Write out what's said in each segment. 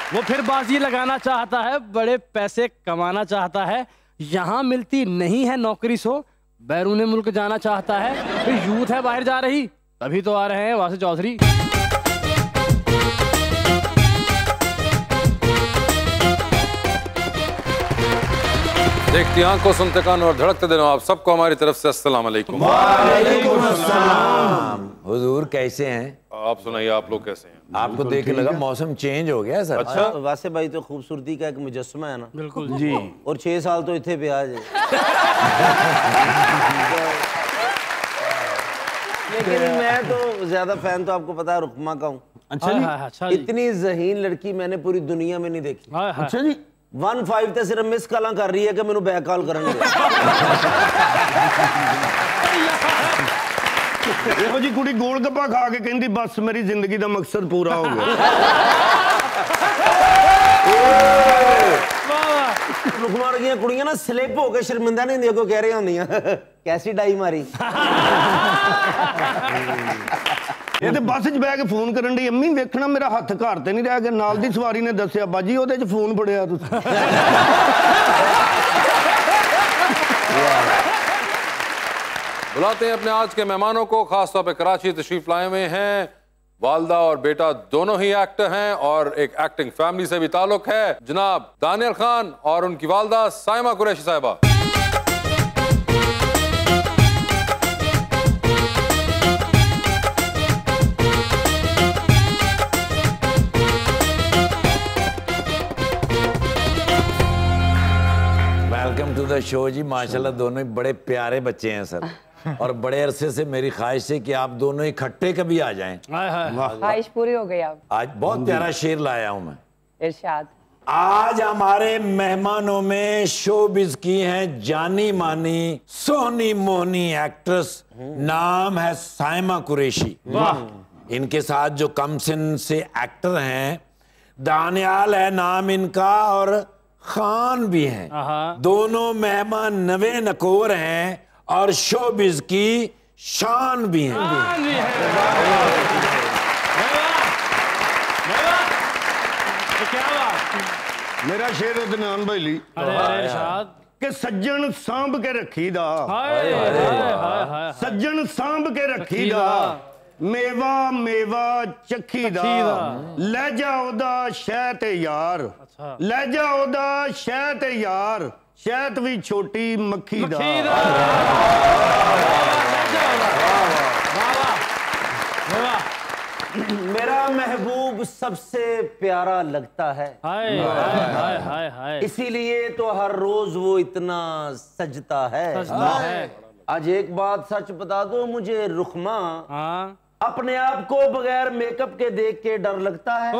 वो फिर बाजी लगाना चाहता है, बड़े पैसे कमाना चाहता है, यहाँ मिलती नहीं है नौकरी सो बैरून मुल्क जाना चाहता है। फिर यूथ है बाहर जा रही, तभी तो आ रहे हैं वासिफ चौधरी। देखती आंखों, सुनते कान और धड़कते दिनों, आप सबको हमारी तरफ से अस्सलाम वालेकुम। वालेकुम अस्सलाम। हुजूर कैसे हैं? आप सुनाइए, आप लोग कैसे हैं? आपको देख के लगा मौसम चेंज हो गया सर। अच्छा, वासे भाई तो खूबसूरती का एक मुजस्समा है ना। बिल्कुल जी। और 6 साल तो इतने पे आज लेकिन मैं तो ज्यादा फैन तो आपको पता है रुकमा का हूँ। अच्छा जी। इतनी ज़हीन लड़की मैंने पूरी दुनिया में नहीं देखी। अच्छा जी। 1-5 ਤੇ ਸਿਰਫ ਮਿਸ ਕਾਲਾਂ ਕਰ ਰਹੀ ਹੈ ਕਿ ਮੈਨੂੰ ਬੈਕ ਕਾਲ ਕਰਨਗੇ। ਇਹੋ ਜੀ ਕੁੜੀ ਗੋਲ ਗੱਪਾ ਖਾ ਕੇ ਕਹਿੰਦੀ ਬਸ ਮੇਰੀ ਜ਼ਿੰਦਗੀ ਦਾ ਮਕਸਦ ਪੂਰਾ ਹੋ ਗਿਆ। रुकमा वर्गियां कुड़ियां ना स्लिप हो के शर्मिंदा नहीं होंदियां, कोई कह रही होंदियां कैसी डाई मारी। ਇਹ ਤੇ ਬੱਸ 'ਚ ਬਹਿ ਕੇ ਫੋਨ ਕਰਨ ਦੀ, ਅੰਮੀ ਵੇਖਣਾ ਮੇਰਾ ਹੱਥ ਘਰ ਤੇ ਨਹੀਂ ਰਹਿ ਗਿਆ। ਨਾਲ ਦੀ ਸਵਾਰੀ ਨੇ ਦੱਸਿਆ ਬਾਜੀ ਉਹਦੇ 'ਚ ਫੋਨ ਫੜਿਆ ਤੁਸੀਂ। बुलाते हैं अपने आज के मेहमानों को। खासतौर पे कराची तशरीफ लाए हुए हैं, वालदा और बेटा दोनों ही एक्टर हैं और एक एक्टिंग फैमिली से भी ताल्लुक है। जनाब दानियल खान और उनकी वालदा साइमा कुरैशी साहिबा। वेलकम टू द शो जी। माशाल्लाह दोनों ही बड़े प्यारे बच्चे हैं सर, और बड़े अरसे से मेरी ख्वाहिश है कि आप दोनों इकट्ठे कभी आ जाएं। ख्वाहिश पूरी हो गई। अब आज बहुत प्यारा शेर लाया हूं मैं। इरशाद। आज हमारे मेहमानों में शोबिज की हैं जानी मानी सोनी मोहनी एक्ट्रेस, नाम है साइमा कुरैशी। इनके साथ जो कमसिन से एक्टर हैं, दानियाल है नाम इनका और खान भी हैं। दोनों मेहमान नवे नकोर हैं और शोबिज की शान भी हैं। मेरा शेर अदनान भाई ली कि सज्जन सांभ के रखी दा, सज्जन सांभ के रखी दा, मेवा मेवा चखी दा, लहजा ओदा शह ते यार, लहजा ओदा शह ते यार, शहद भी छोटी मक्खी दा। मेरा महबूब सबसे प्यारा लगता है, इसीलिए तो हर रोज वो इतना सजता है। आज एक बात सच बता दो मुझे रुखमा, अपने आप को बगैर मेकअप के देख के डर लगता है।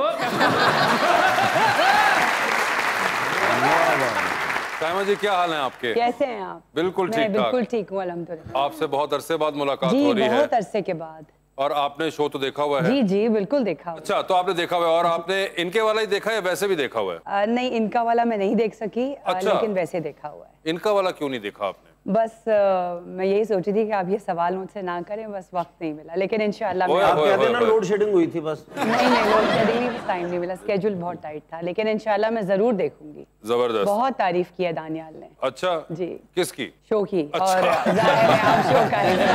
साइमा जी क्या हाल है आपके? कैसे हैं आप? बिल्कुल ठीक ठाक। बिल्कुल ठीक हूँ अल्हम्दुलिल्लाह। आपसे बहुत अरसे बाद मुलाकात जी, हो रही है। बहुत अरसे के बाद। और आपने शो तो देखा हुआ है? जी जी बिल्कुल देखा हुआ। अच्छा, तो आपने देखा हुआ है। और आपने इनके वाला ही देखा है वैसे भी देखा हुआ है? नहीं, इनका वाला मैं नहीं देख सकी। अच्छा। लेकिन वैसे देखा हुआ है। इनका वाला क्यों नहीं देखा आपने? बस मैं यही सोची थी कि आप ये सवाल मुझसे ना करें, बस वक्त नहीं मिला। लेकिन इंशाल्लाह आप कहते ना लोड शेडिंग हुई थी बस। नहीं लोड शेडिंग नहीं, बस टाइम नहीं मिला, स्केड्यूल बहुत टाइट था। लेकिन इंशाल्लाह मैं जरूर देखूंगी। जबरदस्त। बहुत तारीफ की है दानियाल ने। अच्छा जी। किसकी? शो की। अच्छा। और जाहिर है आप शो का हिस्सा।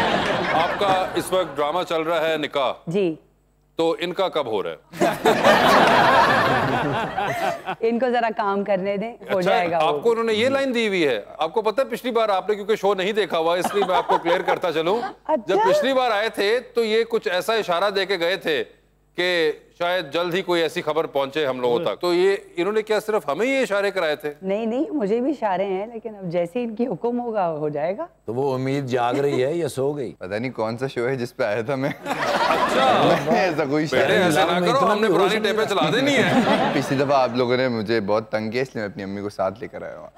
आपका इस वक्त ड्रामा चल रहा है निकाह, जी, तो इनका कब हो रहा है? इनको जरा काम करने दें, हो अच्छा, जाएगा। आपको उन्होंने ये लाइन दी हुई है। आपको पता है पिछली बार आपने क्योंकि शो नहीं देखा हुआ, इसलिए मैं आपको क्लियर करता चलूं। अच्छा? जब पिछली बार आए थे तो ये कुछ ऐसा इशारा दे के गए थे कि शायद जल्द ही कोई ऐसी खबर पहुंचे हम लोगों तक। तो ये इन्होंने क्या सिर्फ हमें ये इशारे कराए थे? नहीं नहीं, मुझे भी इशारे हैं, लेकिन अब जैसे इनकी हुक्म होगा हो जाएगा। तो वो उम्मीद जाग रही है या सो गई? पता नहीं कौन सा शो है जिस पे आया था मैं। अच्छा। ऐसा कोई बेटे ऐसा ना करो, हमने पुरानी टेपें चला देनी है। पिछली दफा आप लोगों ने मुझे बहुत तंग किया, इसलिए मैं अपनी अम्मी को साथ लेकर आया हूँ।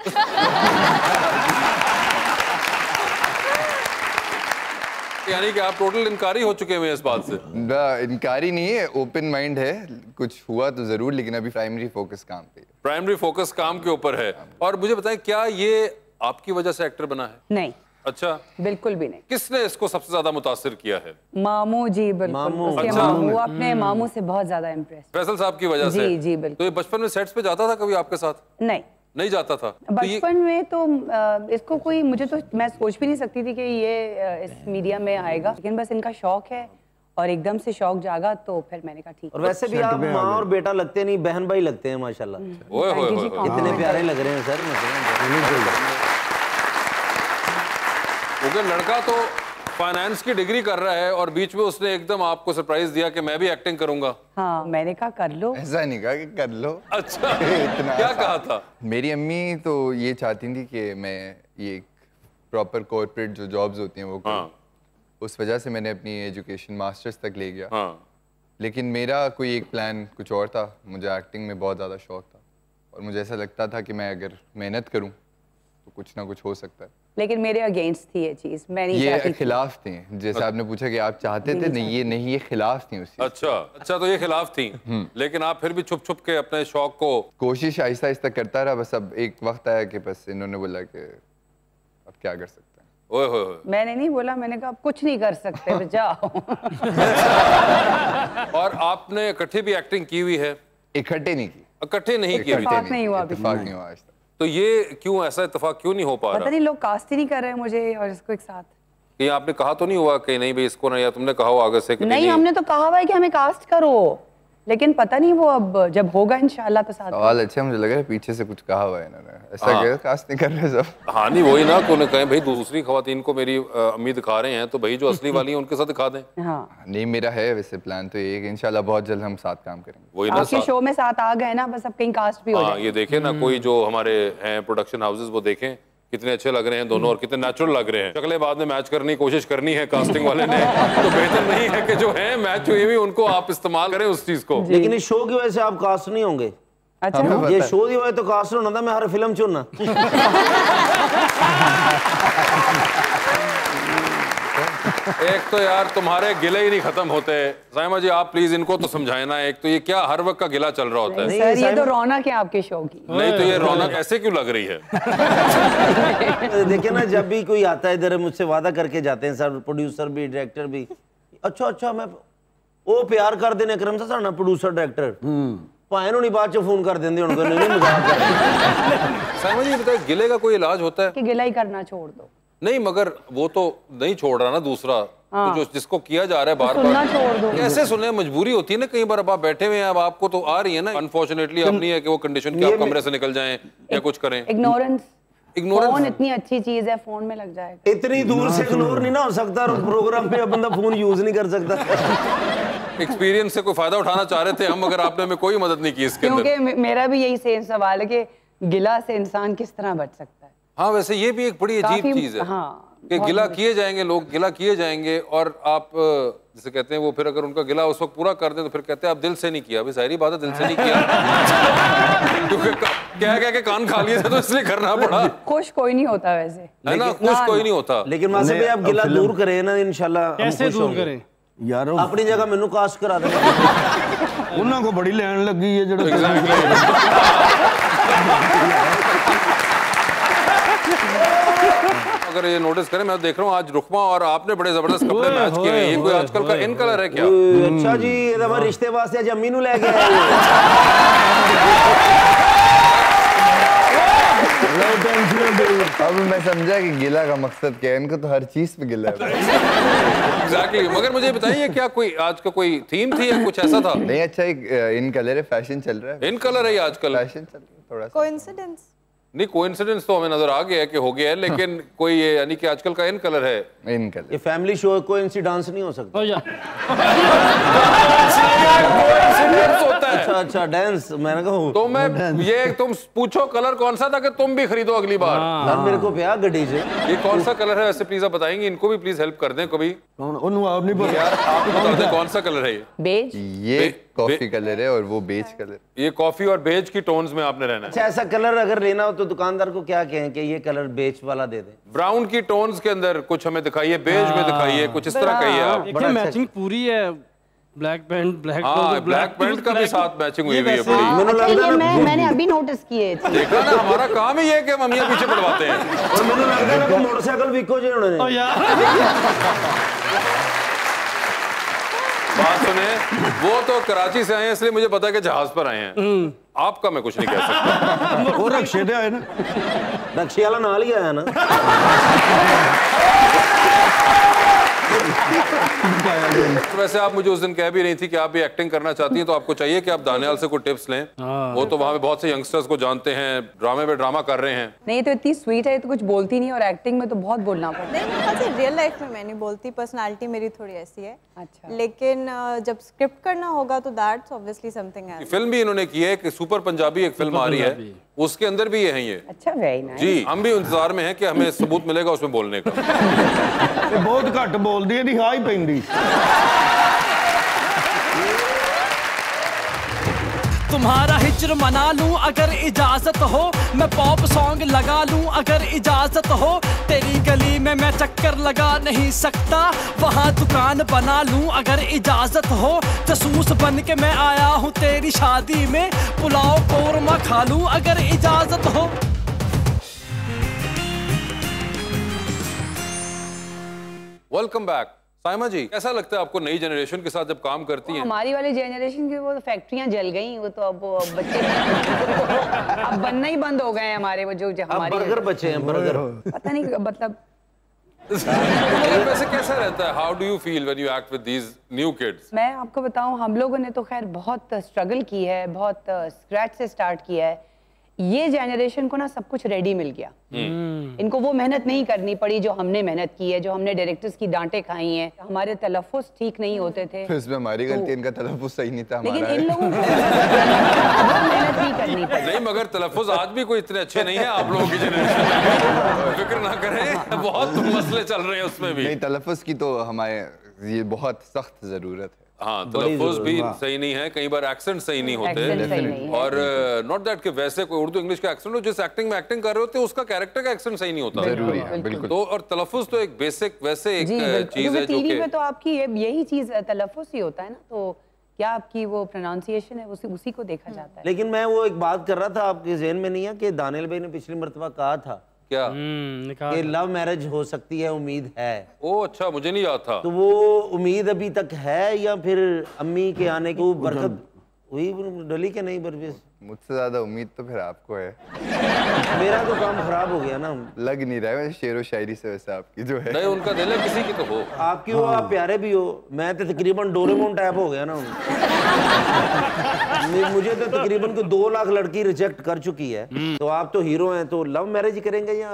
यानी कि आप टोटल इनकारी हो चुके हुए हैं इस बात से? इनकारी नहीं है, ओपन माइंड है। कुछ हुआ तो जरूर, लेकिन अभी प्राइमरी फोकस काम पे है। प्राइमरी फोकस काम के ऊपर है। और मुझे बताएं, क्या ये आपकी वजह से एक्टर बना है? नहीं, अच्छा, बिल्कुल भी नहीं। किसने इसको सबसे ज्यादा मुतासिर किया है? मामू जी, बिल्कुल उसके मामू, वो अपने मामू से बहुत ज्यादा इम्प्रेस। फैसल साहब की वजह से? जी जी बिल्कुल। तो ये बचपन में सेट्स पे जाता था कभी आपके साथ? नहीं जाता था। बचपन में तो इसको कोई, मुझे तो मैं सोच भी नहीं सकती थी कि ये इस मीडिया में आएगा, लेकिन बस इनका शौक है और एकदम से शौक जागा तो फिर मैंने कहा ठीक। और वैसे भी आप माँ और बेटा लगते नहीं, बहन भाई लगते हैं माशाल्लाह। ओए होए होए, इतने प्यारे लग रहे हैं सर। क्योंकि लड़का तो फाइनेंस की डिग्री कर रहा है और बीच में उसने एकदम आपको सरप्राइज दिया कि मैं भी एक्टिंग करूंगा। हाँ, मैंने कहा कर लो। ऐसा नहीं कहा कि कर लो। अच्छा इतना क्या कहा था? मेरी अम्मी तो ये चाहती थी कि मैं ये प्रॉपर कॉर्पोरेट जो जॉब्स होती हैं वो करूं। उस वजह से मैंने अपनी एजुकेशन मास्टर्स तक ले गया। लेकिन मेरा कोई एक प्लान कुछ और था। मुझे एक्टिंग में बहुत ज़्यादा शौक था और मुझे ऐसा लगता था कि मैं अगर मेहनत करूं तो कुछ ना कुछ हो सकता है। लेकिन मेरे अगेंस्ट थी ये चीज, मैं नहीं ये चाहती खिलाफ थी। जैसे आपने पूछा कि आप चाहते थे, नहीं ये खिलाफ थी उसकी। अच्छा तो ये खिलाफ थी। लेकिन आप फिर भी छुप छुप के अपने शौक को कोशिश आहिस्ता आहिस्ता करता रहा। बस अब एक वक्त आया कि बस इन्होंने बोला कि अब क्या कर सकते हैं। ओए होए, मैंने नहीं बोला, मैंने कहा अब कुछ नहीं कर सकते तो जाओ। और आपने इकट्ठे भी एक्टिंग की हुई है? इकट्ठे नहीं की। इकट्ठे नहीं की? इत्तेफाक नहीं हुआ अभी। इत्तेफाक नहीं हुआ आज तक। तो ये क्यों, ऐसा इत्तेफाक क्यों नहीं हो पा पता रहा? नहीं, लोग कास्ट ही नहीं कर रहे मुझे और इसको एक साथ। ये आपने कहा तो नहीं हुआ कि नहीं भाई इसको ना, या तुमने कहा हो आगे से कि नहीं, हमने तो कहा हुआ है कि हमें कास्ट करो, लेकिन पता नहीं वो अब जब होगा इंशाल्लाह तो साथ। सवाल अच्छा, मुझे लग रहा है पीछे से कुछ कहा हुआ है इन्होंने। ऐसा क्या कास्ट नहीं कर रहे सब? हाँ नहीं वही ना, उन्होंने कहे भाई दूसरी खवातीन को मेरी अम्मी दिखा रहे हैं तो भाई जो असली वाली है उनके साथ दिखा दें। हाँ नहीं, मेरा है वैसे प्लान तो ये इंशाल्लाह बहुत जल्द हम साथ काम करेंगे। वही ना, आपके शो में साथ आ गए ना, बस अब कहीं कास्ट भी हो जाए। ये देखें ना, कोई जो हमारे हैं प्रोडक्शन हाउसेस वो देखें कितने अच्छे लग रहे हैं दोनों और कितने नेचुरल लग रहे हैं। शक्लें बाद में मैच करने की कोशिश करनी है कास्टिंग वाले ने, तो बेहतर नहीं है कि जो है मैच हुई भी उनको आप इस्तेमाल करें उस चीज को। लेकिन इस शो की वजह से आप कास्ट नहीं होंगे। अच्छा, ये शो की वजह तो कास्ट होना था, मैं हर फिल्म चुनना। एक तो यार तुम्हारे गिले ही नहीं खत्म होते। साइमा जी आप प्लीज इनको तो समझाए ना। एक तो ये क्या हर वक्त का गिला चल रहा होता है? सर ये तो रौनक है आपके शो की। नहीं तो ये रौनक ऐसे क्यों लग रही है? देखिए ना, जब भी कोई आता है इधर मुझसे वादा करके जाते हैं सर, प्रोड्यूसर भी डायरेक्टर भी, अच्छा मैं वो प्यार कर देने क्रम से साडा प्रोड्यूसर डायरेक्टर भाई नहीं बाद च फोन कर देंगे उनको, नहीं मजाक कर। साइमा जी बताइए गिले का कोई इलाज होता है? कि गिला ही करना छोड़ दो। नहीं मगर वो तो नहीं छोड़ रहा ना दूसरा। तो जो जिसको किया जा रहा है बार सुनना छोड़ दो। कैसे सुने? मजबूरी होती है ना, कई बार अब आप बैठे हुए हैं, अब आपको तो आ रही है ना। अनफॉर्चुनेटली अब नहीं है कि वो कंडीशन कि आप कमरे से निकल जाएं या कुछ करें। इग्नोरेंस फोन इतनी अच्छी चीज है, फोन में लग जाएगा। इतनी दूर से इग्नोर नहीं ना हो सकता, प्रोग्राम पे बंदा फोन यूज नहीं कर सकता। एक्सपीरियंस से कोई फायदा उठाना चाह रहे थे हम, मगर आपने हमें कोई मदद नहीं की इसके अंदर। क्योंकि मेरा भी यही सेम सवाल है कि गिला से इंसान किस तरह बच सकता है। हाँ वैसे ये भी एक बड़ी अजीब चीज है। हाँ, कि गिला किए जाएंगे, लोग गिला किए जाएंगे और आप जिसे कहते हैं वो फिर अगर उनका गिला उस वक्त पूरा कर दें तो फिर कहते हैं आप दिल से नहीं किया। भाई सारी बात है, दिल से नहीं किया। क्योंकि कह के कान खा लिए थे तो इसलिए करना पड़ा। खुश कोई नहीं होता वैसे, है ना, खुश कोई नहीं होता। लेकिन वहां से भी आप गिला दूर करें ना इंशाल्लाह। कैसे दूर करें यार? अपनी जगह मैनू कास्ट करा देना। उन्हां को बड़ी लैन लगी है जेड़ा। अगर ये नोटिस करें, मैं देख रहा हूँ आज रुखमा और आपने बड़े जबरदस्त कपड़े मैच किए हैं। ये कोई आजकल का इन कलर है क्या? अच्छा जी, ये तो हमारे रिश्ते वास्ते आज अम्मी नू ले गए। अब मैं समझा कि गिला का मकसद क्या है। इनको तो हर चीज पे गिला है। एग्जैक्टली। मगर मुझे बताइए क्या कोई आज का कोई थीम थी या कुछ ऐसा था? नहीं, अच्छा एक इन कलर है, फैशन चल रहा है। इन कलर है ये आजकल? फैशन चल रहा है थोड़ा सा। कोइंसिडेंस नहीं, कोइंसिडेंस तो हमें नजर आ गया है कि हो गया है, लेकिन कोई ये यानी कि आजकल का इन कलर है। इन कलर ये फैमिली शो है, कोई इंसिडेंस नहीं हो सकता। हो जा। होता है। अच्छा डांस मैंने कहा तो मैं ये तुम पूछो कलर कौन सा था कि तुम भी खरीदो अगली बार। यार मेरे को प्यार गड्डी से ये कौन सा कलर है वैसे प्लीज आप बताएंगे? इनको भी प्लीज हेल्प कर दें कभी। कौन उन्होंने आप नहीं पता यार आप बता दें कौन सा कलर है ये? बेज। ये कॉफी कलर है और वो बेज कलर। ये कॉफी और बेज की टोन्स में आपने रहना है। अच्छा ऐसा कलर अगर लेना हो तो दुकानदार को क्या कहें कि ये कलर बेच वाला दे दे? ब्राउन की टोन्स के अंदर कुछ हमें दिखाइए, बेज में दिखाइए, कुछ इस तरह कहिए आप। देखिए मैचिंग पूरी है। ब्लैक पैंट, ब्लैक हाँ, ब्लैक पैंट का भी साथ मैचिंग हुई है पूरी। अच्छा, ये मैंने अभी नोटिस किए थे। देखा ना, हमारा काम ही ये है कि हम अमियां पीछे पड़वाते हैं। और मैंने लगता है कि मोटरसाइकिल विको जे उन्होंने। बात सुने, वो तो कराची से आए हैं इसलिए मुझे पता है कि जहाज पर आए हैं। आपका मैं कुछ नहीं कह सकता। वो रक्शे दे आए ना, रक्शे वाला नाल ही आया ना। वैसे आप मुझे उस दिन कह भी रही थी कि आप भी एक्टिंग करना चाहती हैं, तो आपको चाहिए कि आप दानियाल से कोई टिप्स लें। वो तो वहाँ पे बहुत से यंगस्टर्स को जानते हैं, ड्रामे पे ड्रामा कर रहे हैं। नहीं तो इतनी स्वीट है तो कुछ बोलती नहीं, और एक्टिंग में तो बहुत बोलना पड़ता है। नहीं, रियल लाइफ में मैं नहीं बोलती, पर्सनालिटी मेरी थोड़ी ऐसी है। अच्छा। लेकिन जब स्क्रिप्ट करना होगा तो that's obviously something else. Film भी इन्होंने की है कि सुपर पंजाबी एक फिल्म आ रही है, उसके अंदर भी ये है ये। अच्छा, वेरी नाइस। जी, हम भी इंतजार में हैं कि हमें सबूत मिलेगा उसमें बोलने का। बहुत घट बोलती है, हाँ ही पैंदी। तुम्हारा हिज्र मना लूं अगर इजाजत हो, मैं पॉप सॉन्ग लगा लूं अगर इजाजत हो, तेरी गली में मैं चक्कर लगा नहीं सकता, वहाँ दुकान बना लूं अगर इजाजत हो, जासूस बन के मैं आया हूँ तेरी शादी में, पुलाव कोरमा खा लूं अगर इजाजत हो। Welcome back. साइमा जी, कैसा लगता है आपको नई जनरेशन के साथ जब काम करती हैं? हमारी वाली जनरेशन की वो फैक्ट्रियां जल गई, वो तो अब बच्चे अब बनना ही बंद हो गए हैं हमारे, वो जो हमारे बर्गर बचे हैं, बर्गर। पता नहीं मतलब वैसे कैसा रहता है? How do you feel when you act with these new kids? मैं आपको बताऊं, हम लोगों ने तो खैर बहुत स्ट्रगल की है, बहुत स्क्रैच से स्टार्ट किया है। ये जनरेशन को ना सब कुछ रेडी मिल गया। इनको वो मेहनत नहीं करनी पड़ी जो हमने मेहनत की है, जो हमने डायरेक्टर्स की डांटें खाई हैं। हमारे तलफ़्फ़ुज़ ठीक नहीं होते थे, इसमें हमारी गलती, इनका तलफ़्फ़ुज़ सही नहीं था, लेकिन हमारा इन लोगों को मेहनत नहीं करनी पड़ी। नहीं, मगर तलफ़्फ़ुज़ आज भी कोई इतने अच्छे नहीं है आप लोगों की जनरेशन में। फिक्र ना करें, बहुत मसले चल रहे हैं उसमें भी। नहीं, तलफ़्फ़ुज़ की तो हमारे ये बहुत सख्त ज़रूरत है। हाँ, तलफ़्फ़ुज़ भी सही नहीं है, कई बार एक्सेंट सही नहीं होते, और नॉट दैट कि वैसे कोई उर्दू इंग्लिश का एक्सेंट हो, जिस एक्टिंग में एक्टिंग कर रहे होते हैं उसका कैरेक्टर का एक्सेंट सही नहीं होता। जरूरी है, बिल्कुल। तो और तलफ़्फ़ुज़ तो एक बेसिक वैसे एक चीज है जो टीवी कि पे तो आपकी यही चीज तलफ़्फ़ुज़ ही होता है ना, तो क्या आपकी वो प्रोनाउंसिएशन है उसी को देखा जाता है। लेकिन मैं वो एक बात कर रहा था, आपके ज़हन में नहीं है कि दानियल भाई ने पिछली मर्तबा कहा था क्या कि लव मैरिज हो सकती है, उम्मीद है। ओ अच्छा, मुझे नहीं याद था। तो वो उम्मीद अभी तक है या फिर अम्मी के आने की बरकत हुई डली के नहीं? बरबेस मुझसे ज्यादा उम्मीद तो फिर आपको है। मेरा तो काम खराब हो गया ना, लग नहीं रहा है शेर व शायरी से वैसे आपकी जो है। नहीं, उनका दिल है, किसी की तो हो। आपकी हो, आप प्यारे भी हो, मैं तो तकरीबन डोरेमोन टाइप हो गया ना। मुझे तो तकरीबन 2 लाख लड़की रिजेक्ट कर चुकी है, तो आप तो हीरो हैं, तो लव मैरिज करेंगे या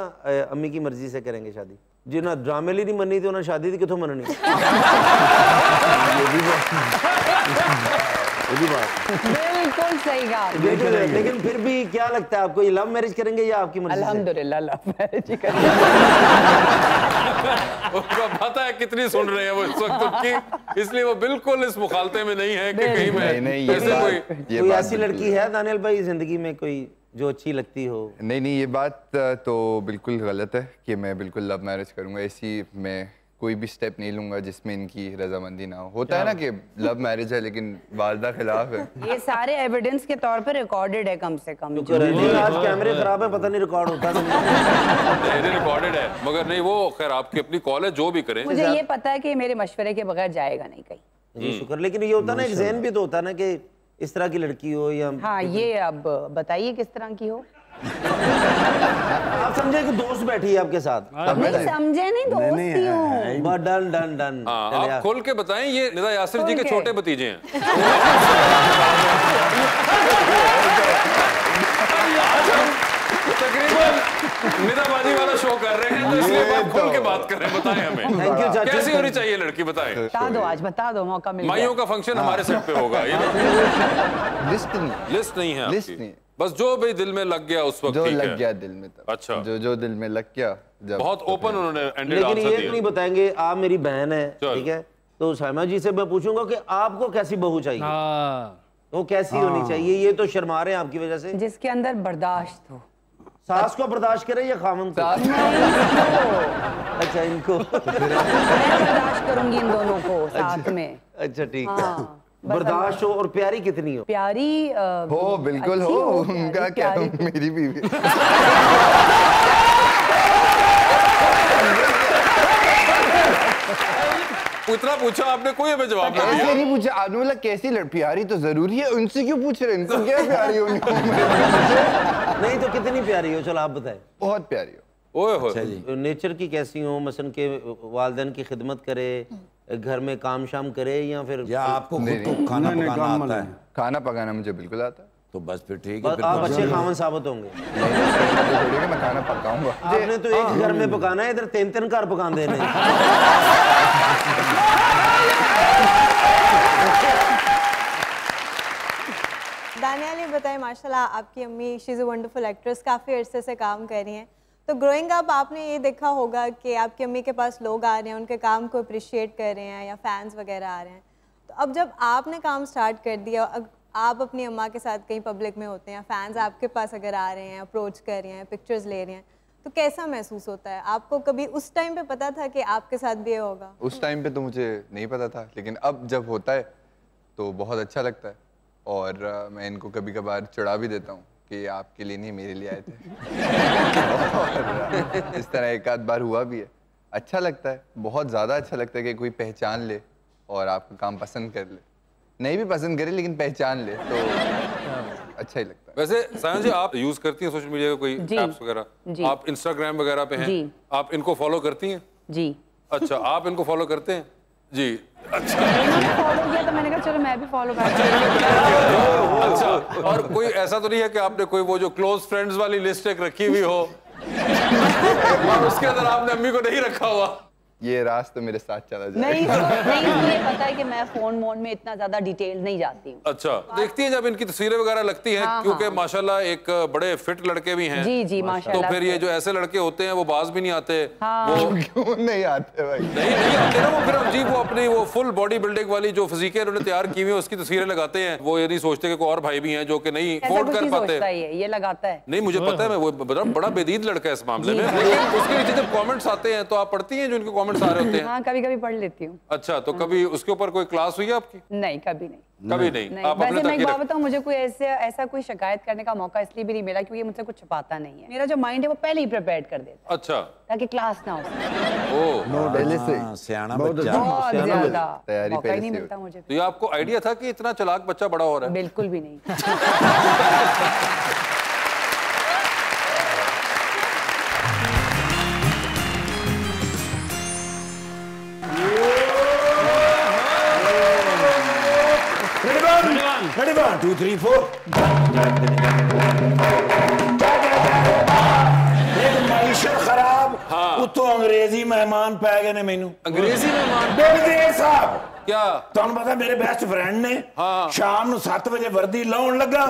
अम्मी की मर्जी से करेंगे शादी? जी ना ड्रामे ली नहीं मननी तो ना शादी थी कितों मननी। बिल्कुल सही कहा। लेकिन फिर भी क्या लगता है आपको, ये लव मैरिज करेंगे या आपकी मर्जी? अल्हम्दुलिल्लाह लव मैरिज ही करेंगे। उसको पता है कितनी सुन रहे हैं वो इस वक्त उनकी, इसलिए वो बिल्कुल इस मुखालते में नहीं है कि कहीं में ऐसे कोई ऐसी लड़की है दानियल भाई जिंदगी में कोई जो अच्छी लगती हो? नहीं, ये बात तो बिल्कुल गलत है कि मैं बिल्कुल लव मैरिज करूंगा। ऐसी मैं कोई भी स्टेप नहीं लूंगा जिसमें इनकी रजामंदी ना हो। होता है ना कि लव मैरिज है लेकिन वालिदा खिलाफ है। ये सारे एविडेंस के तौर पर रिकॉर्डेड है कम से कम। आज कैमरे खराब है, पता नहीं रिकॉर्ड होता नहीं, रिकॉर्डेड है, मगर नहीं, वो खैर आपकी अपनी कॉल है, जो भी करें। मुझे ये पता है कि मेरे मशवरे के बगैर जाएगा नहीं कहीं। जी शुक्र। लेकिन ये होता ना, एक ज़हन भी तो होता ना कि इस तरह की लड़की हो या। हाँ, ये अब बताइए किस तरह की हो। आप समझे कि दोस्त बैठी है आपके साथ? नहीं समझे, नहीं दोस्ती हूँ। Done done done. आप खोल के बताएं, ये निदा यासिर जी के छोटे भतीजे हैं। तकरीबन निदाबाजी वाला शो कर रहे हैं, तो इसलिए आप खोल के बात करें, बताएं हमें। Thank you. कैसी होनी चाहिए लड़की, बताएं। बता दो, आज बता दो, मौका मिल गया। माइयों का फंक्शन हमारे सेट पे होगा। ये लिस्ट नहीं है, लिस्ट नहीं, बस जो भी दिल में लग गया उस वक्त जो लग गया दिल में तब। अच्छा, जो दिल में लग गया जब। बहुत ओपन उन्होंने एंडेड लेकिन आंसर ये दिया। नहीं बताएंगे, आप मेरी बहन है, ठीक है, तो साइमा जी से मैं पूछूंगा कि आपको कैसी बहू चाहिए, वो कैसी होनी चाहिए? ये तो शर्मा रहे हैं आपकी वजह से। जिसके अंदर बर्दाश्त हो। सास को बर्दाश्त करे या खामन को? अच्छा इनको मैं बर्दाश्त करूंगी इन दोनों को साथ में। अच्छा ठीक है। बर्दाश्त हो और प्यारी कितनी हो? प्यारी हो बिल्कुल हो, उनका क्या, मेरी बीवी। इतना पूछा आपने, कोई हमें जवाब नहीं दिया। नहीं पूछा आपने, बोला कैसी प्यारी तो जरूरी है, उनसे क्यों पूछ रहे हैं? इनको क्या प्यारी होनी? नहीं तो कितनी प्यारी हो? चलो आप बताएं। बहुत प्यारी हो। ओए होए। नेचर की कैसी हो? मसलन के वालिदैन की खिदमत करे, घर में काम शाम करे, या फिर आपको खुद तो खाना पकाना आता है? खाना पकाना मुझे बिल्कुल आता है। तो बस फिर ठीक है, आप अच्छे खामन साबित होंगे। मैं खाना पकाऊंगा। आपने तो एक घर में पकाना है, इधर 3-3 घर पका देने। दानियाल, ये बताएं, माशाल्लाह आपकी अम्मी she is a wonderful actress, काफ़ी अरसे से काम कर रही हैं, तो ग्रोइंग अप आपने ये देखा होगा कि आपकी अम्मी के पास लोग आ रहे हैं, उनके काम को अप्रिशिएट कर रहे हैं, या फैंस वगैरह आ रहे हैं, तो अब जब आपने काम स्टार्ट कर दिया, आप अपनी अम्मा के साथ कहीं पब्लिक में होते हैं, फैंस आपके पास अगर आ रहे हैं, अप्रोच कर रहे हैं, पिक्चर्स ले रहे हैं, तो कैसा महसूस होता है आपको? कभी उस टाइम पे पता था कि आपके साथ भी ये होगा? उस टाइम पे तो मुझे नहीं पता था, लेकिन अब जब होता है तो बहुत अच्छा लगता है। और मैं इनको कभी कभार चिढ़ा भी देता हूँ कि आपके लिए नहीं, मेरे लिए आए थे। और इस तरह एक आध बार हुआ भी है। अच्छा लगता है, बहुत ज़्यादा अच्छा लगता है कि कोई पहचान ले और आपका काम पसंद कर ले। नहीं भी पसंद करे लेकिन पहचान ले तो अच्छा ही लगता है। वैसे सायमा जी, आप यूज करती हैं सोशल मीडिया का कोई ऐप्स वगैरह? आप इंस्टाग्राम वगैरह पे हैं? आप इनको फॉलो करती हैं? जी। अच्छा, आप इनको फॉलो करते हैं? जी। अच्छा, फॉलो किया तो मैंने कहा चलो मैं भी फॉलो कर। अच्छा, और कोई ऐसा तो नहीं है कि आपने कोई वो जो क्लोज फ्रेंड्स वाली लिस्ट एक रखी हुई हो और उसके अंदर आपने अम्मी को नहीं रखा हुआ? ये राज तो मेरे साथ चला जाए। नहीं, मुझे पता है कि मैं फोन मोड में इतना ज्यादा डिटेल नहीं जाती हूँ। अच्छा, देखती है जब इनकी तस्वीरें वगैरह लगती हैं, क्योंकि माशाल्लाह एक बड़े फिट लड़के भी हैं। जी जी माशाल्लाह। तो फिर ये जो ऐसे लड़के होते हैं वो बाज भी नहीं आते। हाँ। वो क्यों नहीं आते भाई? नहीं आते ना वो, फिर जी वो अपनी वो फुल बॉडी बिल्डिंग वाली जो फिजिक है उन्होंने तैयार की हुई है, उसकी तस्वीरें लगाते हैं। वो ये नहीं सोचते कि कोई और भाई भी हैं जो कि नहीं अफोर्ड कर पाते। ये लगाता है। नहीं, मुझे पता है, मैं वो बड़ा बेदीद लड़का है इस मामले में, लेकिन उसके नीचे जब कमेंट्स आते हैं तो आप पढ़ती हैं जो इनके कमेंट्स आ रहे होते हैं? कभी कभी पढ़ लेती हूँ। अच्छा, तो कभी उसके ऊपर कोई क्लास हुई है आपकी? नहीं, कभी नहीं। कभी नहीं। आप वैसे मैं एक बात बताऊं, मुझे कोई ऐसा कोई शिकायत करने का मौका इसलिए भी नहीं मिला क्योंकि मुझसे कुछ छुपाता नहीं है। मेरा जो माइंड है वो पहले ही प्रिपेयर्ड कर देता है। अच्छा, ताकि क्लास ना हो। पहले से सियाना बच्चा, बहुत ज्यादा तैयारी मौका ही नहीं पहले मिलता मुझे। तो ये आपको आइडिया था कि इतना चालाक बच्चा बड़ा हो रहा है? बिल्कुल भी नहीं। Ready, 1, 2, 3, 4. मईशत खराब, उतो अंग्रेजी मेहमान पै गए ने मैनू। अंग्रेजी मेहमान? बिल गेट साहब। क्या तुहानू पता मेरे बेस्ट फ्रेंड ने शाम ਨੂੰ 7 ਵਜੇ ਵਰਦੀ ਲਾਉਣ ਲੱਗਾ,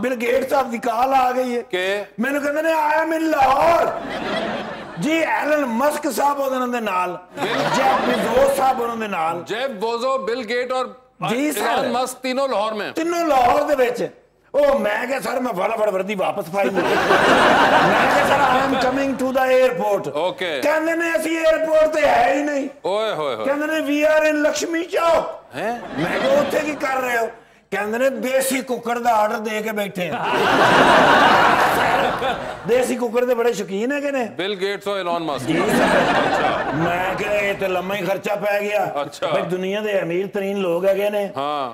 ਬਿਲ ਗੇਟ ਸਾਹਿਬ ਦੀ ਕਾਲ ਆ ਗਈ ਹੈ ਕਿ ਮੈਨੂੰ ਕਹਿੰਦੇ ਨੇ ਆਇਆ ਮੈਂ ਲਾਹੌਰ ਜੀ, ਐਲਨ ਮਸਕ ਸਾਹਿਬ ਉਹਨਾਂ ਦੇ ਨਾਲ, ਜੈਫ ਬੇਜ਼ੋਸ ਸਾਹਿਬ ਉਹਨਾਂ ਦੇ ਨਾਲ। जेफ बेजोस, बिल गेट और जी सर, एलन मस्क तीनों लाहौर में? तीनों लाहौर ਦੇ ਵਿੱਚ। ਉਹ ਮੈਂ ਕਿਹਾ ਸਰ ਮੈਂ ਫਟਾਫਟ ਵਰਦੀ ਵਾਪਸ ਪਾਈ। ਮੈਂ ਕਿਹਾ sir I am coming to the airport. Okay. ਕਹਿੰਦੇ ਨੇ ਅਸੀਂ 에ਅਰਪੋਰਟ ਤੇ ਹੈ ਹੀ ਨਹੀਂ। ਓਏ ਹੋਏ ਹੋਏ। ਕਹਿੰਦੇ ਨੇ ਵੀ ਆਰ ਇਨ ਲక్ష్ਮੀ ਚੌਕ। ਹੈ? ਮੈਂ ਕਿਹਾ ਉੱਥੇ ਕੀ ਕਰ ਰਹੇ ਹੋ? ਕਹਿੰਦੇ ਨੇ ਦੇਸੀ ਕੁੱਕਰ ਦਾ ਆਰਡਰ ਦੇ ਕੇ ਬੈਠੇ ਆ। ਦੇਸੀ ਕੁੱਕਰ ਦੇ ਬੜੇ ਸ਼ੌਕੀਨ ਹੈਗੇ ਨੇ ਬਿਲ ਗੇਟਸ और एलन मस्क। ਅੱਛਾ, ਮੈਂ ਕਿਹਾ ਇਹ ਤੇ ਲੰਮਾ ਹੀ ਖਰਚਾ ਪੈ ਗਿਆ। ਅੱਛਾ, ਬਈ ਦੁਨੀਆ ਦੇ ਅਮੀਰ ਤਰੀਨ ਲੋਕ ਹੈਗੇ ਨੇ,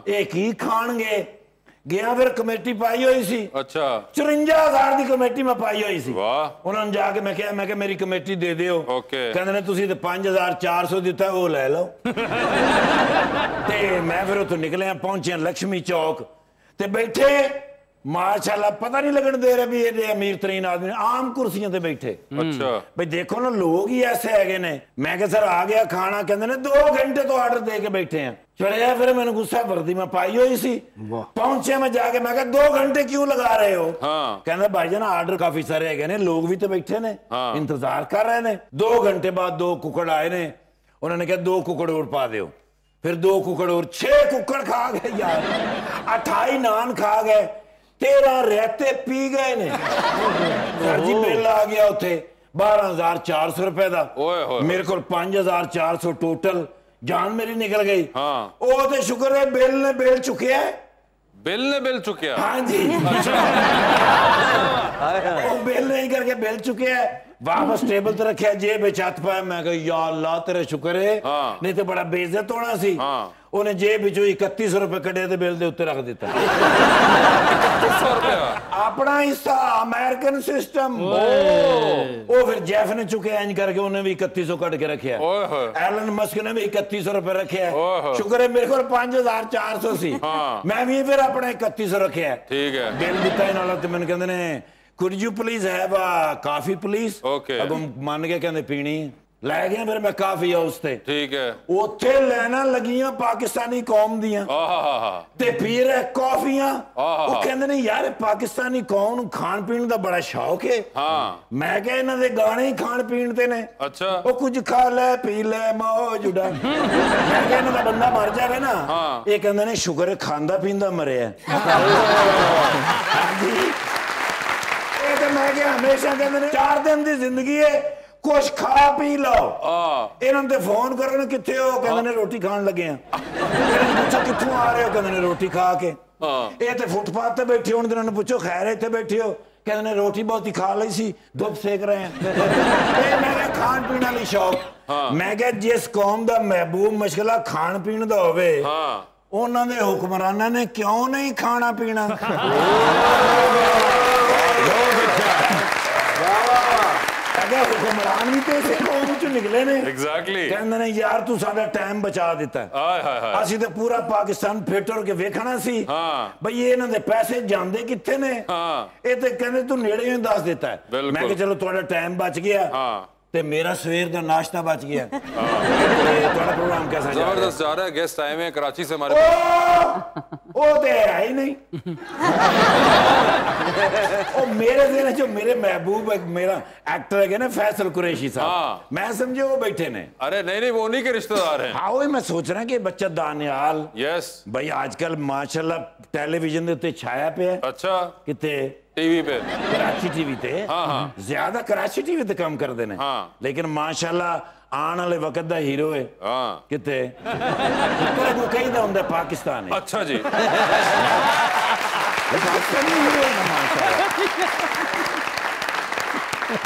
ਇਹ ਕੀ ਖਾਣਗੇ? ਗਿਆ ਫਿਰ ਕਮੇਟੀ ਪਾਈ ਹੋਈ ਸੀ। ਅੱਛਾ, 54,000 ਦੀ ਕਮੇਟੀ ਮੈਂ ਪਾਈ ਹੋਈ ਸੀ। ਵਾਹ। ਉਹਨਾਂ ਨੂੰ ਜਾ ਕੇ ਮੈਂ ਕਿਹਾ ਮੇਰੀ ਕਮੇਟੀ ਦੇ ਦਿਓ। ਕਹਿੰਦੇ ਨੇ ਤੁਸੀਂ ਤੇ 5,400 ਦਿੱਤਾ, ਉਹ ਲੈ ਲਓ। ਤੇ ਮੈਂ ਫਿਰ ਉੱਥੋਂ ਨਿਕਲਿਆ, ਪਹੁੰਚਿਆ ਲక్ష్ਮੀ ਚੌਕ ਤੇ ਬੈਠੇ, माशाल्लाह पता नहीं लगन दे रहे भी ये अमीर तरीन आदमी आम कुर्सियों ते बैठे। अच्छा भाई देखो ना लोग ही ऐसे है ने। मैं कहा सर आ गया खाना, कहते ने 2 घंटे तो ऑर्डर दे के बैठे हैं। चले फिर मैंने गुस्सा वर्दी में पाई हुई सी, पहुंचे मैं जाके मैं कहा 2 घंटे क्यों लगा रहे हो? कहते भाईजान ऑर्डर काफी सारे है ने, लोग भी तो बैठे ने इंतजार कर रहे ने। 2 घंटे बाद 2 कुकड़ आए ने, उन्होंने कहा 2 कुकड़ और पा दो। फिर 2 कुकड़ और 6 कुकड़ खा गए यार, 28 नान खा गए, 13 रहते पी गए ने सर जी बिल आ गया उत्थे 12,400 रुपए दा मेरे को 5,400 टोटल जान मेरी निकल गई। हाँ। ओ ते शुक्र है बिल ने बिल चुकिया है। बिल ने बिल चुकिया? हाँ जी। वो बिल नहीं करके बिल चुके है वापस टेबल ते रखा जेब छत पाया मैं कहा या अल्लाह तेरे शुक्र है। हाँ। नहीं तो बड़ा बेइज्जत होना सी। हाँ। उन्हें जेब विचों 3100 रुपए कढ़े ते बिल दे उत्ते रख दिता। 3100 रुपया अपना हिस्सा अमेरिकन सिस्टम। वो फिर जेफ ने चुके इंज करके उन्हें भी 3100 कट के रखे। एलन मस्क ने भी 3100 रुपए रखे। शुक्र है मेरे को 5,400 सी। मैं भी फिर अपने 3100 रखे। ठीक है। बिल दिता इन्होंने तो मैंने कहते ने could you please have a coffee please. अब मान के कहते पीनी लै गए फिर मैं काफी हाउस ते। ठीक है। उत्थे लैना लगियां पाकिस्तानी कौम दियां ते पी रहे कॉफियां। वो कहंदे ने यार पाकिस्तानी कौम नूं खान पीन दा बड़ा शौक है। मैं कहा इन्हां दे गाने ही खान पीन ते ने। अच्छा। वो कुछ खा ले पी ले मौज उड़ा। मैं कहा इन्हां दा बंदा मर जावे ना ये कहंदे ने शुक्र है खांदा पींदा मरे मैं क्या हमेशा कहते हैं 4 दिन की जिंदगी है कुछ खा पी लो। इन्होंने फोन करो ना किथे हो कहते ने रोटी खान लगे हैं। पूछो कित्थों आ रहे हो कहते ने रोटी खा के। ये तो फुटपाथ पे बैठे होने इन्होंने पूछो खैर इतने बैठे हो कहते ने रोटी बहुत ही खा ली सी धुप सेक रहे हैं। मैं क्या खान पीने वाली शौक। मैं क्या जिस कौम का महबूब मशगला खान पीन का होवे उन्होंने हुक्मराना ने क्यों नहीं खाना पीना। हुक्मरान भी तो इसे कौम चों निकले ने। एग्जैक्टली। कहंदे ने यार तू साडा टाइम बचा दिता है। असीं ते पूरा पाकिस्तान फिट हो के वेखना सी भाई ये इन्हां दे पैसे जांदे कित्थे ने। ये ते कहंदे तू नेड़े ही दस दिता है। मैं कि चलो तुहाडा टाइम बच गया ते मेरा सवेर दा नाश्ता बच गया। तुहाडा प्रोग्राम कैसा जा रहा है? जबरदस्त जा रहा है। गेस्ट आए हुए हैं कराची से हमारे। ओ ते है ही नहीं। ओ मेरे दिन जो मेरे महबूब एक मेरा एक्टर है ना फैसल कुरैशी साहब मैं समझे वो बैठे ने। अरे नहीं नहीं वो उन्हीं के रिश्तेदार हैं। हाँ वही मैं सोच रहा कि बच्चा दानियाल। यस भाई आजकल माशाल्लाह टेलीविजन दे उत्ते छाया पे है। अच्छा किते टीवी पे कराची टीवी ते। हाँ ज्यादा कराची टीवी ते काम करते हैं। लेकिन माशाल्लाह आने वाले वक्त दा हीरो है। किते को कहीं दा हुंदा पाकिस्तान है। अच्छा जी।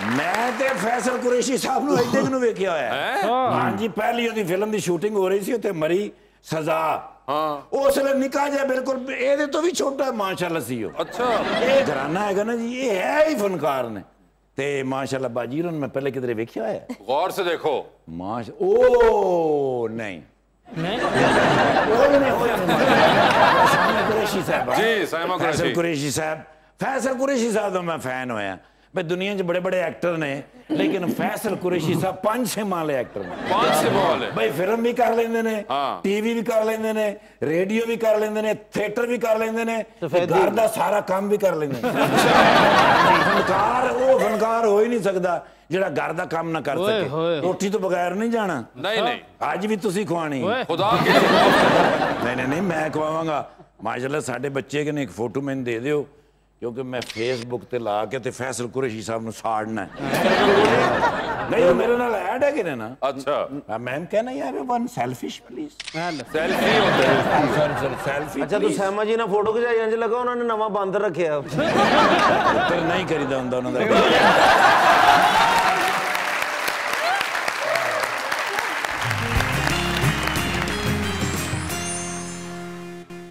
मैं ते फैसल कुरैशी साहब नूं इत्थे नूं वेखिया होया। हां जी पहली ओदी फिल्म दी शूटिंग हो रही सी उत्थे मरी सजा। उस वेले निका जा बिल्कुल एदे तो भी छोटा माशाल्लाह सी। अच्छा ये घराना है ना जी ये है ही फनकार ने ते माशाल्लाह बाजी होरन मैं पहले किधरे वेखिया है। गौर से देखो माशा ओ नहीं कुरैशी साहब जी फैसल कुरैशी साहब फैसल कुरैशी साहब तो मैं फैन होया भाई दुनिया च बड़े बड़े एक्टर ने लेकिन फैसल कुरैशी साहब 5 सिमा वाले एक्टर ने। 5 सिमा वाले भाई फिल्म भी कर लेंदे ने टीवी भी कर लेंदे ने रेडियो भी कर लेंदे ने थिएटर भी कर लेंदे ने घर दा सारा काम भी कर लेंदे ने। फनकार वो फनकार हो ही नहीं सकदा जेड़ा घर दा काम ना कर सके। रोटी तो बगैर नहीं जाना। नहीं नहीं आज भी तुसी खवानी खुदा की। नहीं मैं खवावांगा माशाल्लाह साडे बच्चे के ने एक फोटो मैंने दे दियो क्योंकि मैं फेसबुक ते ला के ते फैसल कुरैशी साहब नूं साड़ना है। नहीं मेरे नाल ऐड है कि ना। अच्छा मैं कहना यार वन सेल्फिश प्लीज सेल्फी होता है सेल्फी। अच्छा तू सैमा जी ना फोटो खिचाई इंज लगा उन्होंने नवा बंद रखिया फिर नहीं करीदा हुंदा उन्हां दा।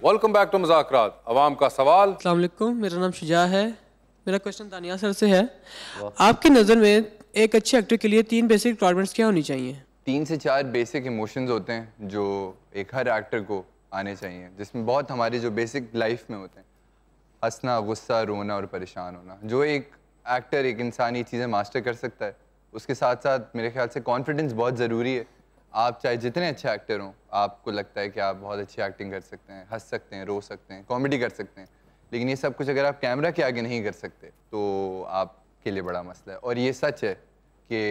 वेलकम बैक टू मुज़ाकरात अवाम का सवाल। अस्सलाम वालेकुम मेरा नाम शुजा है। मेरा क्वेश्चन दानिया सर से है आपकी नज़र में एक अच्छे एक्टर के लिए 3 बेसिक रिक्वायरमेंट्स क्या होनी चाहिए? 3 से 4 बेसिक इमोशंस होते हैं जो एक हर एक्टर को आने चाहिए जिसमें बहुत हमारी जो बेसिक लाइफ में होते हैं हंसना गुस्सा रोना और परेशान होना। जो एक एक्टर एक इंसान ये चीज़ें मास्टर कर सकता है उसके साथ साथ मेरे ख्याल से कॉन्फिडेंस बहुत ज़रूरी है। आप चाहे जितने अच्छे एक्टर हों आपको लगता है कि आप बहुत अच्छी एक्टिंग कर सकते हैं हंस सकते हैं रो सकते हैं कॉमेडी कर सकते हैं लेकिन ये सब कुछ अगर आप कैमरा के आगे नहीं कर सकते तो आपके लिए बड़ा मसला है। और ये सच है कि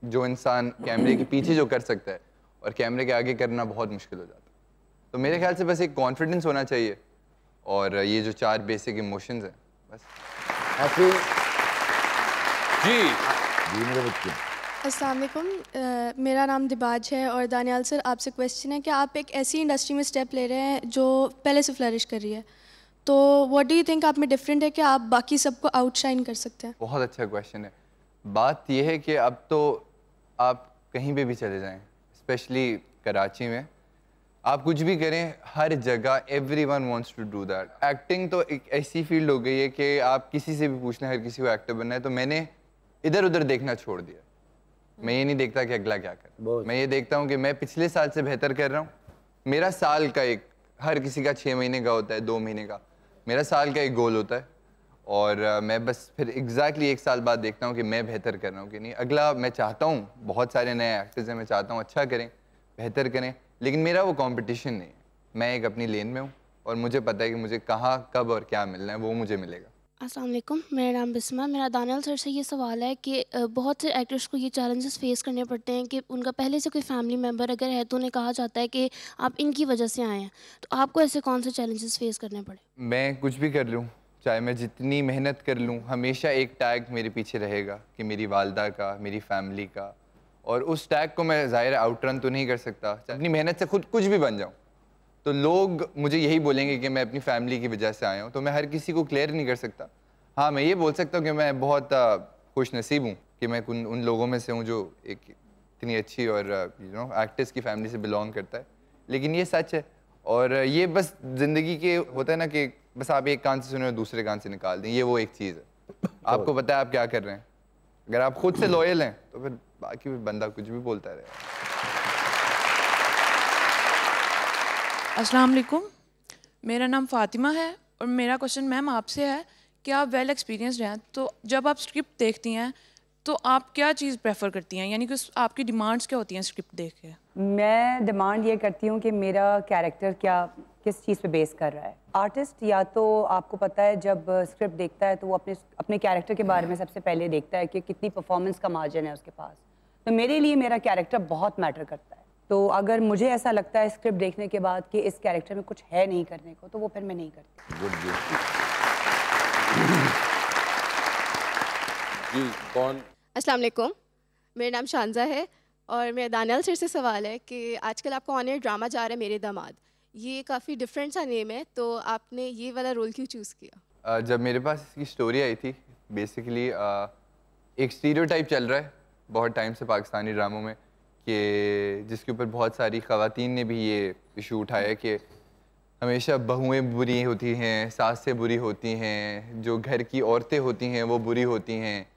जो इंसान कैमरे के पीछे जो कर सकता है और कैमरे के आगे करना बहुत मुश्किल हो जाता है। तो मेरे ख्याल से बस एक कॉन्फिडेंस होना चाहिए और ये जो 4 बेसिक इमोशंस हैं बस। ऐसे जी मेरे बच्चे। अस्सलाम वालेकुम, मेरा नाम दिबाज है और दानियाल सर आपसे क्वेश्चन है कि आप एक ऐसी इंडस्ट्री में स्टेप ले रहे हैं जो पहले से फ्लरिश कर रही है, तो व्हाट डू यू थिंक आप में डिफरेंट है कि आप बाकी सबको आउटशाइन कर सकते हैं? बहुत अच्छा क्वेश्चन है। बात यह है कि अब तो आप कहीं पे भी चले जाएं, स्पेशली कराची में, आप कुछ भी करें, हर जगह everyone wants to do that. Acting तो एक ऐसी फील्ड हो गई है कि आप किसी से भी पूछ लें, हर किसी को एक्टर बनना है। तो मैंने इधर उधर देखना छोड़ दिया। मैं ये नहीं देखता कि अगला क्या कर, मैं ये देखता हूँ कि मैं पिछले साल से बेहतर कर रहा हूँ। मेरा साल का एक, हर किसी का 6 महीने का होता है, 2 महीने का, मेरा साल का एक गोल होता है और मैं बस फिर एग्जैक्टली 1 साल बाद देखता हूँ कि मैं बेहतर कर रहा हूँ कि नहीं। अगला मैं चाहता हूँ, बहुत सारे नए एक्टर्स हैं, मैं चाहता हूँ अच्छा करें, बेहतर करें, लेकिन मेरा वो कंपटीशन नहीं है। मैं एक अपनी लेन में हूँ और मुझे पता है कि मुझे कहाँ कब और क्या मिलना है, वो मुझे मिलेगा। अस्सलाम वालेकुम, मेरा नाम बिस्मा। मेरा दानियाल सर से ये सवाल है कि बहुत से एक्टर्स को ये चैलेंजेस फेस करने पड़ते हैं कि उनका पहले से कोई फैमिली मेम्बर अगर है तो उन्हें कहा जाता है कि आप इनकी वजह से आए हैं, तो आपको ऐसे कौन से चैलेंजेस फेस करने पड़े? मैं कुछ भी कर लूँ, चाहे मैं जितनी मेहनत कर लूँ, हमेशा एक टैग मेरे पीछे रहेगा कि मेरी वालदा का, मेरी फैमिली का, और उस टैग को मैं ज़ाहिर आउट रन तो नहीं कर सकता। अपनी मेहनत से खुद कुछ भी बन जाऊँ तो लोग मुझे यही बोलेंगे कि मैं अपनी फैमिली की वजह से आया हूँ, तो मैं हर किसी को क्लियर नहीं कर सकता। हाँ, मैं ये बोल सकता हूँ कि मैं बहुत खुश नसीब हूँ कि मैं उन लोगों में से हूँ जो एक इतनी अच्छी और एक्टर्स की फैमिली से बिलोंग करता है। लेकिन ये सच है, और ये बस ज़िंदगी के होता है ना कि बस आप एक कान से सुने और दूसरे कान से निकाल दें, ये वो एक चीज़ है। आपको पता है आप क्या कर रहे हैं। अगर आप खुद से लॉयल हैं तो फिर बाकी बंदा कुछ भी बोलता रहेगा। अस्सलाम वालेकुम, मेरा नाम फ़ातिमा है और मेरा क्वेश्चन मैम आपसे है कि आप वेल एक्सपीरियंस्ड हैं, तो जब आप स्क्रिप्ट देखती हैं तो आप क्या चीज़ प्रेफर करती हैं, यानी कि आपकी डिमांड्स क्या होती हैं स्क्रिप्ट देख के? मैं डिमांड ये करती हूँ कि मेरा कैरेक्टर किस चीज़ पे बेस कर रहा है। आर्टिस्ट या तो आपको पता है जब स्क्रिप्ट देखता है तो वो अपने कैरेक्टर के बारे में सबसे पहले देखता है कि कितनी परफॉर्मेंस का मार्जिन है उसके पास। तो मेरे लिए मेरा कैरेक्टर बहुत मैटर करता है। तो अगर मुझे ऐसा लगता है स्क्रिप्ट देखने के बाद कि इस कैरेक्टर में कुछ है नहीं करने को, तो वो फिर मैं नहीं करती। जी कौन? अस्सलाम वालेकुम, मेरा नाम शानजा है और मेरा दानियाल सर से सवाल है कि आजकल आपका ऑन एयर ड्रामा जा रहा है मेरे दामाद, ये काफ़ी डिफरेंट सा नेम है, तो आपने ये वाला रोल क्यों चूज़ किया? जब मेरे पास इसकी स्टोरी आई थी, बेसिकली एक स्टीरियोटाइप चल रहा है बहुत टाइम से पाकिस्तानी ड्रामों में कि जिसके ऊपर बहुत सारी ख़वातीन ने भी ये इशू उठाया है कि हमेशा बहुएं बुरी होती हैं, सासें बुरी होती हैं, जो घर की औरतें होती हैं वो बुरी होती हैं,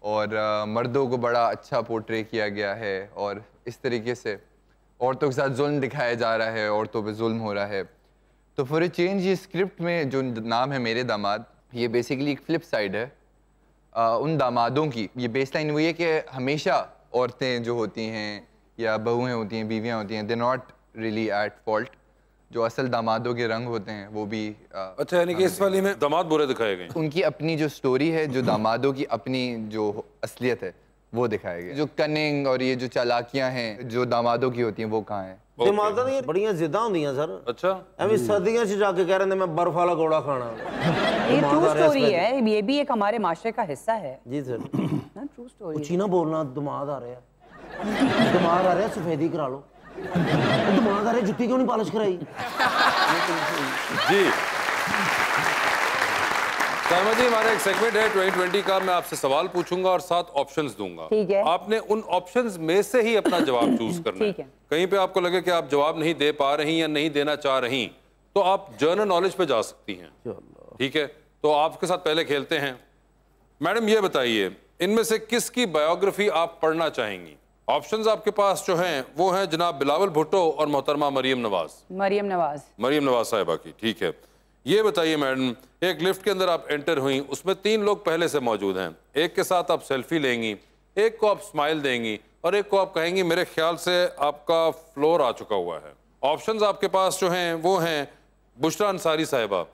और मर्दों को बड़ा अच्छा पोर्ट्रे किया गया है और इस तरीके से औरतों के साथ जुल्म दिखाया जा रहा है, औरतों पे जुल्म हो रहा है। तो फॉर ए चेंज ये स्क्रिप्ट में जो नाम है मेरे दामाद, ये बेसिकली एक फ्लिप साइड है उन दामादों की। ये बेसलाइन वही है कि हमेशा औरतें जो होती हैं या बहुएं होती हैं, बीवियाँ होती हैं, they not really at fault. जो असल दामादों के रंग होते हैं वो भी अच्छा, यानी कि इस वाली में दामाद बुरे दिखाए गए। उनकी अपनी जो स्टोरी है, जो दामादों की अपनी जो असलियत है वो दिखाया गया। जो कनिंग और ये जो चालाकियां हैं जो दामादों की होती हैं वो कहाँ हैं? दामादां दी बड़ियां जिद्दां होंदियां सर। अच्छा, एवं सर्दियां च जाके कह रहे हैं मैं बर्फ वाला गोला खाना। ये ट्रू स्टोरी है, ये भी एक हमारे माशरे का हिस्सा है। जी सर, ट्रू स्टोरी। कुछ ही ना बोलना, दामाद आ रहे हैं, दामाद आ रहे हैं, सफेदी करा लो। दामाद आ रहे, जुत्ती क्यों नहीं पॉलिश कराई? जी साइमा जी, हमारा एक सेगमेंट है 2020 का, मैं आपसे सवाल पूछूंगा और 7 ऑप्शंस दूंगा। ठीक है। आपने उन ऑप्शंस में से ही अपना जवाब चूज करना है। कहीं पे आपको लगे कि आप जवाब नहीं दे पा रही या नहीं देना चाह रही, तो आप जनरल नॉलेज पे जा सकती हैं। ठीक है, तो आपके साथ पहले खेलते हैं। मैडम ये बताइए, इनमें से किसकी बायोग्राफी आप पढ़ना चाहेंगी? ऑप्शंस आपके पास जो हैं वो हैं जनाब बिलावल भुट्टो और मोहतरमा मरियम नवाज। मरियम नवाज साहिबा की। ठीक है, ये बताइए मैडम, एक लिफ्ट के अंदर आप एंटर हुई, उसमें 3 लोग पहले से मौजूद हैं। एक के साथ आप सेल्फी लेंगी, एक को आप स्माइल देंगी और एक को आप कहेंगी मेरे ख्याल से आपका फ्लोर आ चुका हुआ है। ऑप्शंस आपके पास जो हैं वो हैं बुशरा अंसारी साहिबा,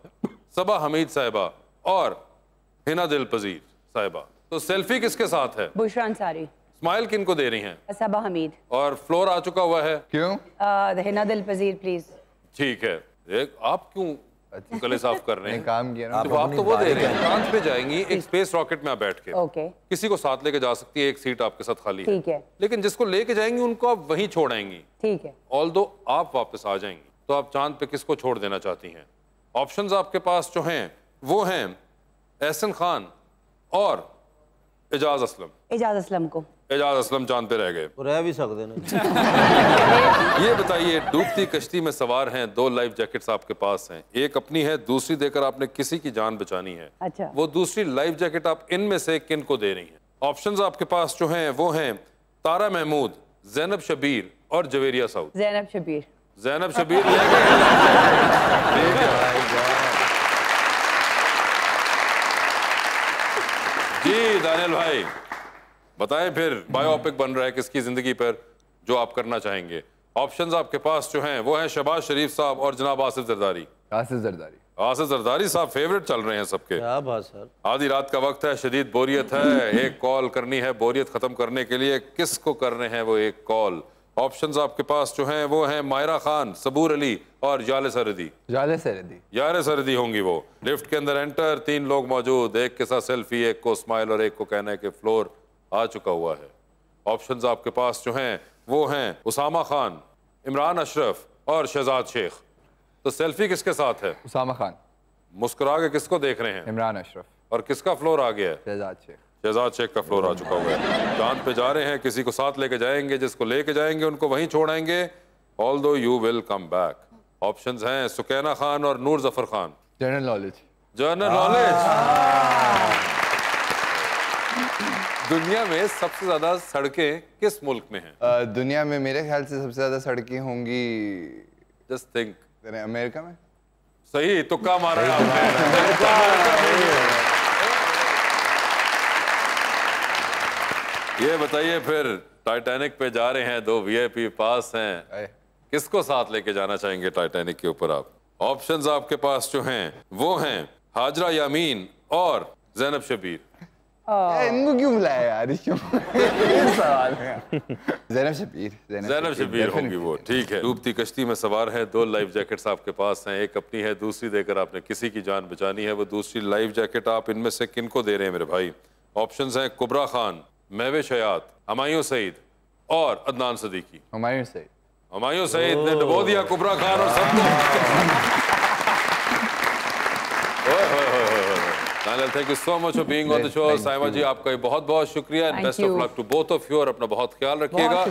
सबा हमीद साहिबा और हिना दिल पजीर साहिबा। तो सेल्फी किसके साथ है? बुशरा अंसारी। स्माइल किन को दे रही हैं? सबा हमीद। और फ्लोर आ चुका हुआ है? क्यों? हिना दिल पजीर प्लीज। ठीक है, आप क्यों गले साफ कर रहे हैं, काम किया ना। तो आप तो वो दे रहे हैं, चांद पे जाएंगी एक स्पेस रॉकेट में आप बैठ के, ओके, किसी को साथ लेके जा सकती है, एक सीट आपके साथ खाली ठीक है, लेकिन जिसको लेके जाएंगी उनको आप वहीं छोड़ आएंगी, ठीक है, ऑल्दो आप वापस आ जाएंगी, तो आप चांद पे किसको छोड़ देना चाहती हैं? ऑप्शंस आपके पास जो हैं वो हैं एहसन खान और एजाज असलम। एजाज असलम को। एजाज असलम चांद पे रह गए, रह भी सकते ना। ये बताइए, डूबती कश्ती में सवार हैं, 2 लाइफ जैकेट्स आपके पास हैं, एक अपनी है, दूसरी देकर आपने किसी की जान बचानी है। अच्छा। वो दूसरी लाइफ जैकेट आप इनमें से किन को दे रही हैं? ऑप्शंस आपके पास जो हैं वो हैं तारा महमूद, जैनब शबीर और जवेरिया साउद। जैनब शबीर। जैनब शबीर ले गए। जी दानियल भाई बताएं फिर, बायोपिक बन रहा है किसकी जिंदगी पर जो आप करना चाहेंगे? ऑप्शंस आपके पास जो हैं वो हैं शहबाज शरीफ साहब और जनाब आसिफ जरदारी। आसिफ जरदारी। आसिफ जरदारी साहब फेवरेट चल रहे हैं सबके। क्या बात सर। आधी रात का वक्त है, शदीद बोरियत है, एक कॉल करनी है बोरियत खत्म करने के लिए, किसको करने हैं वो एक कॉल? ऑप्शंस आपके पास जो हैं वो हैं मायरा खान, सबूर अली और याले सरदी। याले सरदी। याले सरदी होंगी वो। लिफ्ट के अंदर एंटर, 3 लोग मौजूद, एक के साथ सेल्फी, एक को स्माइल और एक को कहना है कि फ्लोर आ चुका हुआ है। ऑप्शंस आपके पास जो हैं वो हैं उसामा खान, इमरान अशरफ और शहजाद शेख। तो सेल्फी किसके साथ है? उसामा खान। मुस्कुरा के किसको देख रहे हैं? इमरान अशरफ। और किसका फ्लोर आ गया है? शहजाद शेख। शहजाद शेख का फ्लोर आ चुका हुआ है। चांद पे जा रहे हैं, किसी को साथ लेके जाएंगे, जिसको लेके जाएंगे उनको वहीं छोड़ेंगे, although you will come back. Options हैं सुकैना खान और Noor Zafar Khan. General knowledge. General knowledge. दुनिया में सबसे ज्यादा सड़कें किस मुल्क में हैं? दुनिया में मेरे ख्याल से सबसे ज्यादा सड़कें होंगी, जस्ट थिंक, अमेरिका में। सही तुक्का मारा है आपने। ये बताइए फिर, टाइटैनिक पे जा रहे हैं, 2 VIP पास हैं, किसको साथ लेके जाना चाहेंगे टाइटैनिक के ऊपर आप? ऑप्शंस आपके पास जो हैं वो हैं हाजरा यामीन और जैनब शबीर। इनको क्यों बुलाया यार, क्यों सवाल है। जैनब शबीर। जैनब शबीर होंगी वो, ठीक है। डूबती कश्ती में सवार है, 2 लाइफ जैकेट्स आपके पास हैं, एक अपनी है, दूसरी देकर आपने किसी की जान बचानी है। वो दूसरी लाइफ जैकेट आप इनमें से किनको दे रहे हैं मेरे भाई? ऑप्शंस हैं कुबरा खान, महवेश हयात, हुमायूं सईद और अदनान सदीकी। हुमायूं सईद। हुमायूं सईद ने डुबो दिया कुबरा खान और सबको। Daniel, thank you so much for being on the show. Saima जी आपका बहुत बहुत शुक्रिया, and best of luck to both of you, और अपना बहुत ख्याल रखिएगा।